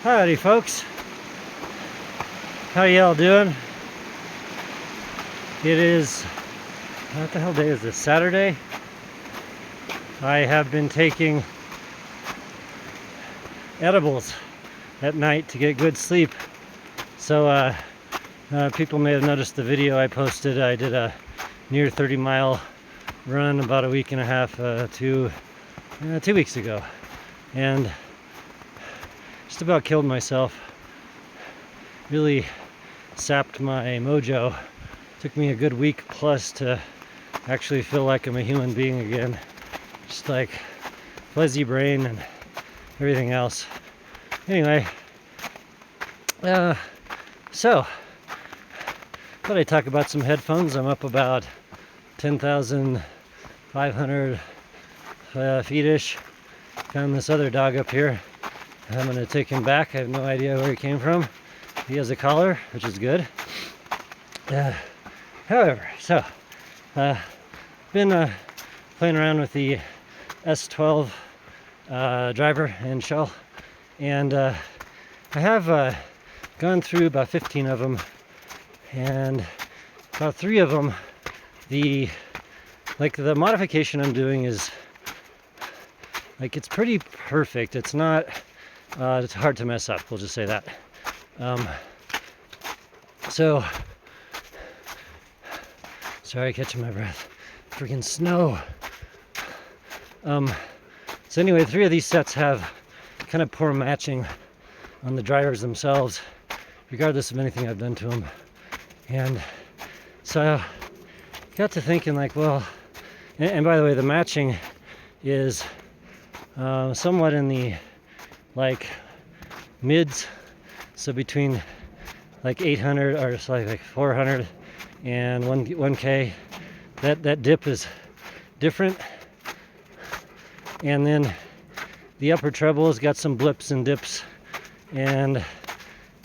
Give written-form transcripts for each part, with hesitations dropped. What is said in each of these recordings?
Howdy folks, how y'all doing? It is, what the hell day is this, Saturday? I have been taking edibles at night to get good sleep. So people may have noticed the video I posted. I did a near 30-mile run about a week and a half, 2 weeks ago, and just about killed myself. Really sapped my mojo. Took me a good week plus to actually feel like I'm a human being again. Just like fuzzy brain and everything else. Anyway, so thought I'd talk about some headphones. I'm up about 10,500 feet-ish. Found this other dog up here. I'm gonna take him back. I have no idea where he came from. He has a collar, which is good. However, so been playing around with the S12 driver and shell, and I have gone through about 15 of them, and about 3 of them, the modification I'm doing is like, it's pretty perfect. It's not it's hard to mess up, we'll just say that. So sorry, catching my breath. Freaking snow. So anyway, 3 of these sets have kind of poor matching on the drivers themselves, regardless of anything I've done to them. And so I got to thinking, like, well, and by the way, the matching is somewhat in the like mids, so between like 800 or like 400 and 1K. That dip is different, and then the upper treble has got some blips and dips and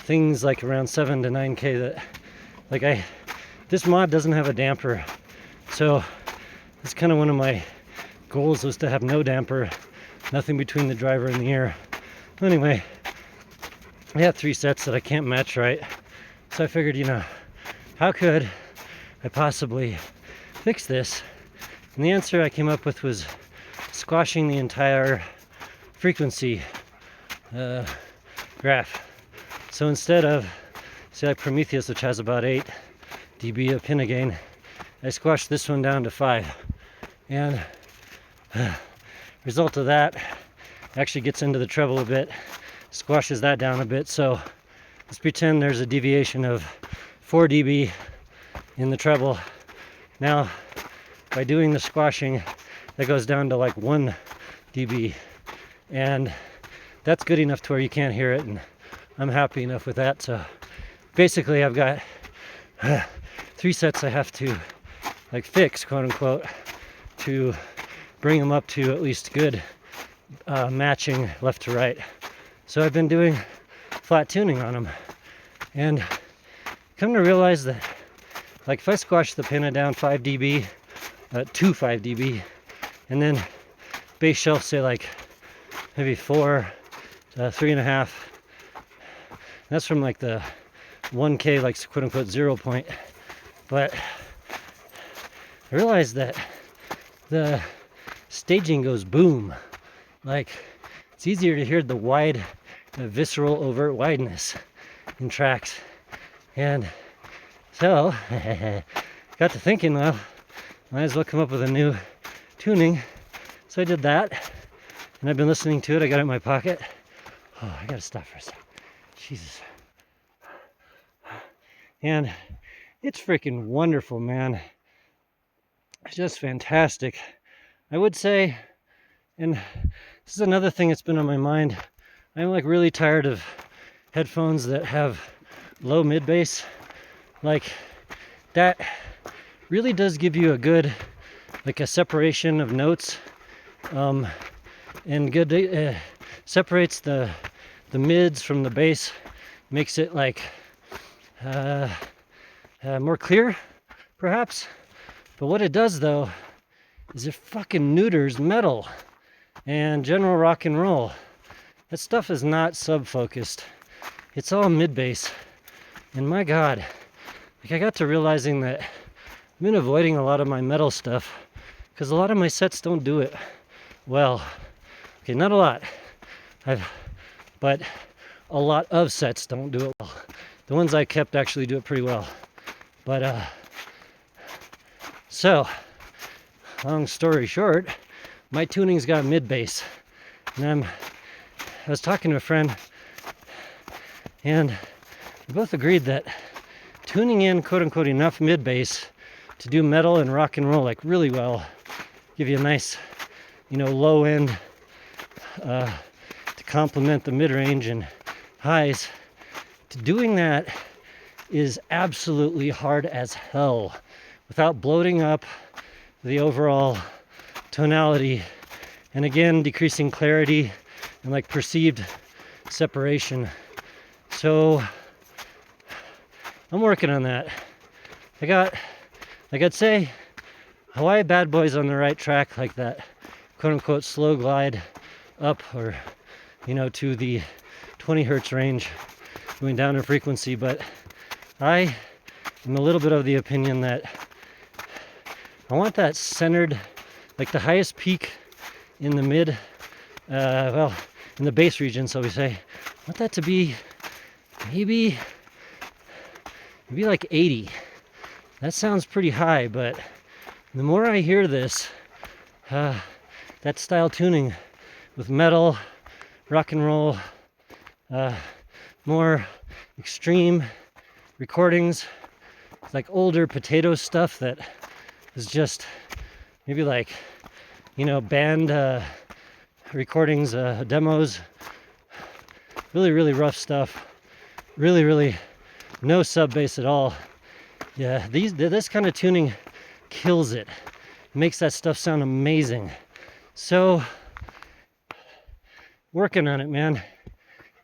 things like around 7 to 9K that, like, this mod doesn't have a damper, so it's kind of one of my goals was to have no damper, nothing between the driver and the ear. Anyway, I have 3 sets that I can't match right, so I figured, how could I possibly fix this? And the answer I came up with was squashing the entire frequency graph. So instead of, say, like Prometheus, which has about 8 dB of pin gain, I squashed this one down to 5, and result of that actually gets into the treble a bit, squashes that down a bit. So let's pretend there's a deviation of 4 dB in the treble. Now, by doing the squashing, that goes down to like 1 dB, and that's good enough to where you can't hear it, and I'm happy enough with that. So basically, I've got 3 sets I have to like fix, quote unquote, to bring them up to at least good matching left to right. So I've been doing flat tuning on them, and come to realize that, like, if I squash the pin down 5 dB to 5 dB, and then base shelf, say like maybe 4 to 3.5, that's from like the 1K, like, quote unquote 0 point. But I realized that the staging goes boom. Like, it's easier to hear the wide, the visceral, overt wideness in tracks. And so got to thinking, well, might as well come up with a new tuning. So I did that, and I've been listening to it. I got it in my pocket. Oh, I gotta stop for a second. Jesus. And it's freaking wonderful, man. It's just fantastic. I would say, and this is another thing that's been on my mind, I'm like really tired of headphones that have low mid bass. Like, that really does give you a good, like, a separation of notes, and good separates the mids from the bass, makes it like more clear, perhaps. But what it does, though, is it fucking neuters metal and general rock and roll. that stuff is not sub-focused. It's all mid-bass. And my God, like I got to realizing that I've been avoiding a lot of my metal stuff because a lot of my sets don't do it well. Okay, not a lot. But a lot of sets don't do it well. The ones I kept actually do it pretty well. But so, long story short, my tuning's got mid-bass. And I was talking to a friend, and we both agreed that tuning in quote-unquote enough mid-bass to do metal and rock and roll like really well, give you a nice, low end to complement the mid-range and highs. Doing that is absolutely hard as hell without bloating up the overall tonality, and again decreasing clarity and like perceived separation. So I'm working on that. I'd say Hawaii Bad Boys on the right track, like that quote unquote slow glide up, or to the 20 hertz range, going down in frequency. But I am a little bit of the opinion that I want that centered, like the highest peak in the mid, in the bass region, so we say, I want that to be maybe like 80. That sounds pretty high, but the more I hear this, that style tuning with metal, rock and roll, more extreme recordings, like older potato stuff that is just maybe like, band recordings, demos, really, really rough stuff, really no sub bass at all. Yeah, this kind of tuning kills it, makes that stuff sound amazing. So working on it, man.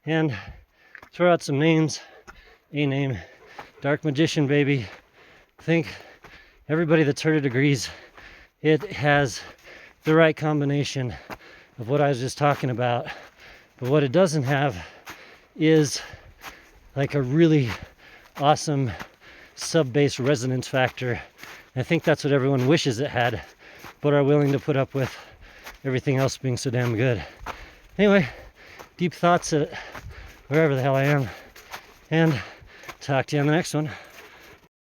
And throw out some names. A name, Dark Magician, baby. I think everybody that's heard it agrees it has the right combination of what I was just talking about. But what it doesn't have is like a really awesome sub-bass resonance factor. I think that's what everyone wishes it had, but are willing to put up with everything else being so damn good. Anyway, deep thoughts at wherever the hell I am, and talk to you on the next one.